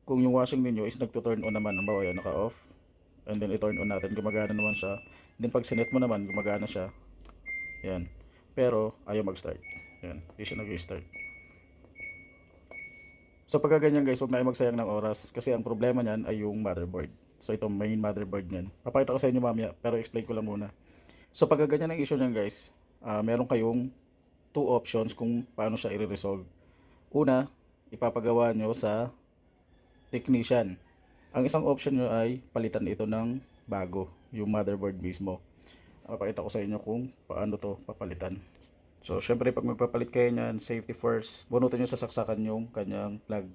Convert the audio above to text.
kung yung washing ninyo is nagto-turn on naman, ang bawa yan, naka-off, and then i-turn on natin, gumagana naman siya. Then pag sinet mo naman, gumagana siya. Yan. Pero ayaw mag-start. Yan, hindi siya nag-start. So pagka ganyan guys, huwag na kayo magsayang ng oras kasi ang problema niyan ay yung motherboard. So ito main motherboard niyan. Papakita ko sa inyo mamaya, pero explain ko lang muna. So pagka ganyan ang issue niyan guys, meron kayong two options kung paano siya i-resolve. Una, ipapagawa nyo sa technician. Ang isang option nyo ay palitan ito ng bago, yung motherboard mismo. Papakita ko sa inyo kung paano to papalitan. So, syempre pag magpapalit kayo niyan, safety first, bunutin nyo sa saksakan yung kanyang plug.